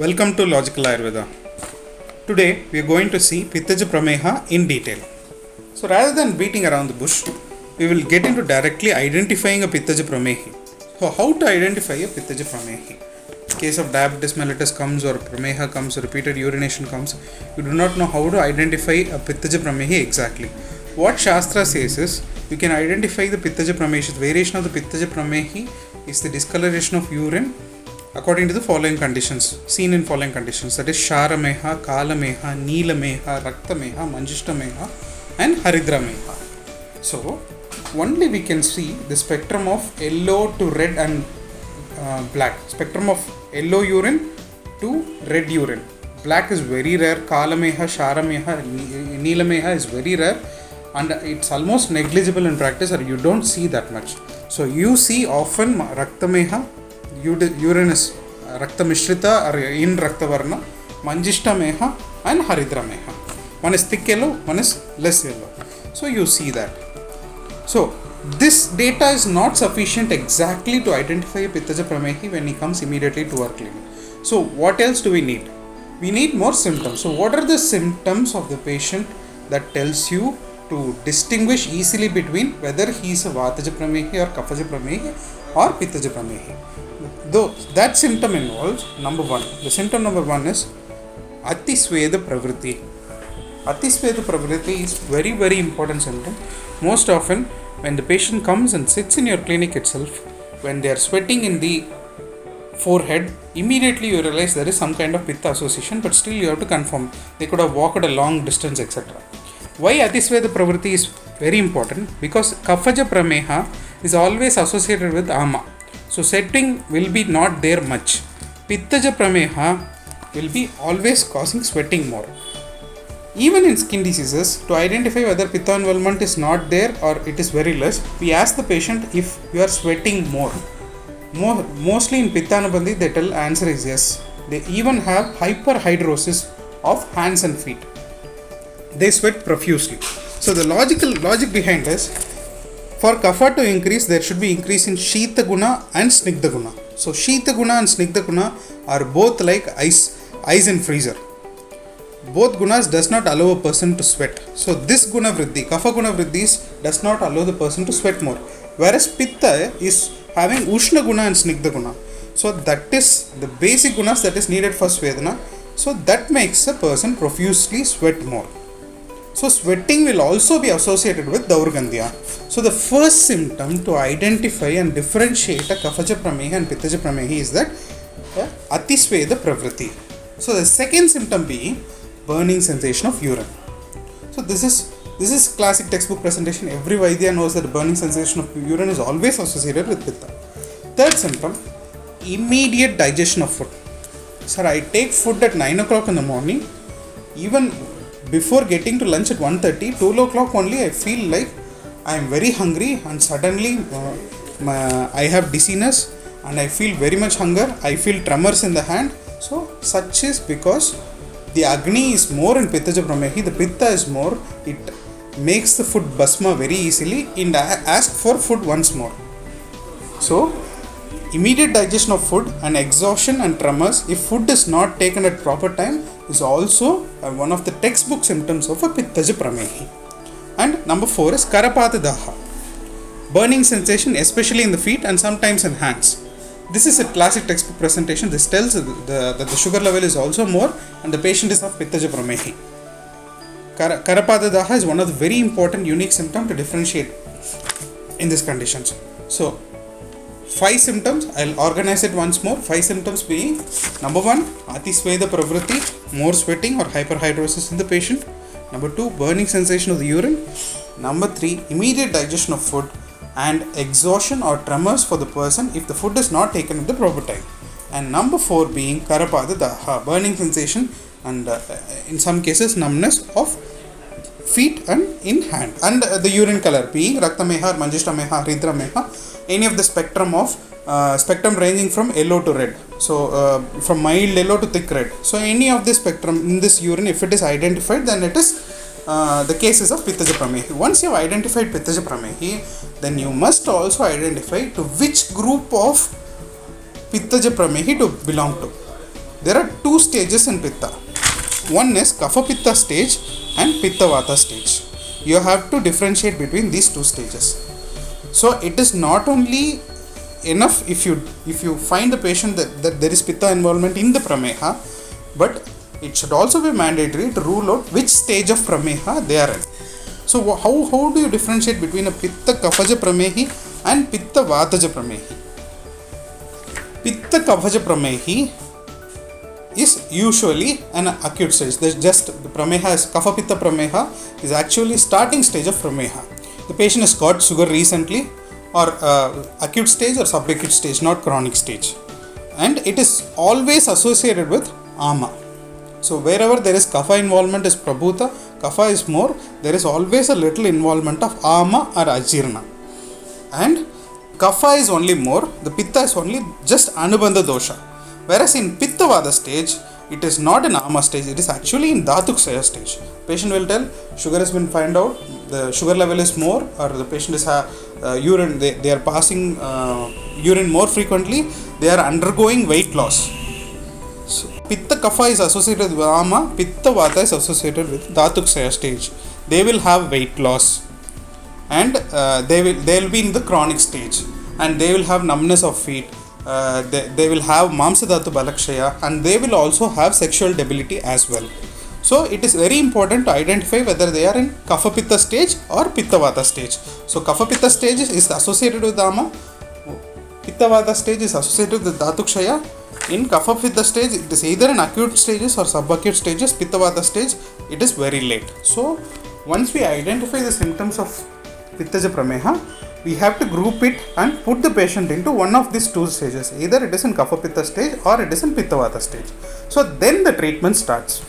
Welcome to Logical Ayurveda. Today we are going to see Pithaja Prameha in detail. So rather than beating around the bush, we will get into directly identifying a Pithaja Pramehi. So how to identify a Pithaja Pramehi? In case of diabetes mellitus comes or Prameha comes, repeated urination comes, you do not know how to identify a Pithaja Pramehi exactly. What Shastra says is, you can identify the Pithaja Pramehi. Variation of the Pithaja Pramehi is the discoloration of urine according to the following conditions, seen in following conditions, that is Sharameha, Kalameha, Neelameha, Raktameha, Manjishtameha and Haridrameha. So, only we can see the spectrum of yellow to red and black, spectrum of yellow urine to red urine. Black is very rare, Kalameha, Sharameha, Neelameha is very rare and it's almost negligible in practice, or you don't see that much. So, you see often Raktameha, urine is Rakta Mishrita or in Rakta Varna, Manjishtameha and Haridrameha. One is thick yellow, one is less yellow. So you see that. So this data is not sufficient exactly to identify a Pithaja Pramehi when he comes immediately to our clinic. So what else do we need? We need more symptoms. So what are the symptoms of the patient that tells you to distinguish easily between whether he is a Vataja Pramehi or Kaphaja Pramehi or Pithaja Pramehi? Though that symptom involves number one. The symptom number one is Atisveda Pravritti. Atisveda Pravritti is very important symptom. Most often when the patient comes and sits in your clinic itself, when they are sweating in the forehead, immediately you realize there is some kind of Pitta association, but still you have to confirm. They could have walked a long distance, etc. Why Atisveda Pravritti is very important? Because Kaphaja Prameha is always associated with Ama. So sweating will be not there much. Pithaja Prameha will be always causing sweating more. Even in skin diseases, to identify whether Pitta involvement is not there or it is very less, we ask the patient if you are sweating more. Mostly in Pitta Anubandhi, they tell answer is yes. They even have hyperhidrosis of hands and feet. They sweat profusely. So the logic behind this, for Kapha to increase, there should be increase in Shita Guna and Snigdha Guna. So Shita Guna and Snigdha Guna are both like ice in freezer. Both gunas does not allow a person to sweat. So this Guna Vriddhi, Kapha Guna Vriddhi does not allow the person to sweat more. Whereas Pitta is having Ushna Guna and Snigdha Guna. So that is the basic gunas that is needed for Svedana. So that makes a person profusely sweat more. So sweating will also be associated with Daurgandhya. So the first symptom to identify and differentiate a Kaphaja Prameha and Pithaja Pramehi is that Atisveda Pravritti. So the second symptom being burning sensation of urine. So this is classic textbook presentation. Every Vaidya knows that burning sensation of urine is always associated with Pitta. Third symptom, immediate digestion of food. Sir, I take food at 9 o'clock in the morning. Even before getting to lunch at 1:30, 2 o'clock only I feel like I am very hungry and suddenly I have dizziness and I feel very much hunger. I feel tremors in the hand. So such is because the Agni is more in Pithaja Pramehi, the Pitta is more. It makes the food basma very easily and ask for food once more. So immediate digestion of food and exhaustion and tremors, if food is not taken at proper time, is also one of the textbook symptoms of a Pithaja Pramehi. And number 4 is Karapata Daha, burning sensation especially in the feet and sometimes in hands. This is a classic textbook presentation. This tells that the sugar level is also more and the patient is of Pithaja Pramehi. Karapata Daha is one of the very important unique symptoms to differentiate in these conditions. So 5 symptoms, I'll organize it once more. 5 symptoms being, number 1, Atisveda Pravritti, more sweating or hyperhidrosis in the patient. Number 2, burning sensation of the urine. Number 3, immediate digestion of food and exhaustion or tremors for the person if the food is not taken at the proper time. And number 4 being Karapada Daha, burning sensation and in some cases numbness of feet and in hand. And the urine color being Raktameha, Manjishtameha, Haridrameha, any of the spectrum ranging from yellow to red. So from mild yellow to thick red. So any of this spectrum in this urine, if it is identified, then it is the cases of Pithaja Pramehi. Once you have identified Pithaja Pramehi, then you must also identify to which group of Pithaja Pramehi to belong to. there are two stages in Pitta. One is Kapha Pitta stage and Pitta Vata stage. You have to differentiate between these two stages. So it is not only enough if you find the patient that there is Pitta involvement in the Prameha, but it should also be mandatory to rule out which stage of Prameha they are in. So how do you differentiate between a Pitta Kaphaja Pramehi and Pitta Vataja Pramehi? Pitta Kaphaja Pramehi is usually an acute stage. There's just the Prameha is Kapha Pitta Prameha is actually starting stage of Prameha. The patient has got sugar recently, or acute stage or subacute stage, not chronic stage, and it is always associated with Ama. So wherever there is Kapha involvement is Prabhuta, Kapha is more, there is always a little involvement of Ama or Ajirna. And Kapha is only more, the Pitta is only just Anubandha dosha. Whereas in Pitta Vata stage, it is not in Ama stage, it is actually in Dhatuksaya stage. Patient will tell sugar has been found out, the sugar level is more, or the patient is urine, they are passing urine more frequently, they are undergoing weight loss. So, Pitta Kapha is associated with Ama, Pitta Vata is associated with Dhatuksaya stage. They will have weight loss, and they will be in the chronic stage, and they will have numbness of feet, they will have Mamsadhatu Balakshaya, and they will also have sexual debility as well. So it is very important to identify whether they are in Kapha Pitta stage or Pitta Vata stage. So Kapha Pitta stage is associated with Ama, Pitta Vata stage is associated with Dhatukshaya. In Kapha Pitta stage, it is either in acute stages or subacute stages. Pitta Vata stage, it is very late. So once we identify the symptoms of Pithaja Prameha, we have to group it and put the patient into one of these two stages. Either it is in Kapha Pitta stage or it is in Pitta Vata stage. So then the treatment starts.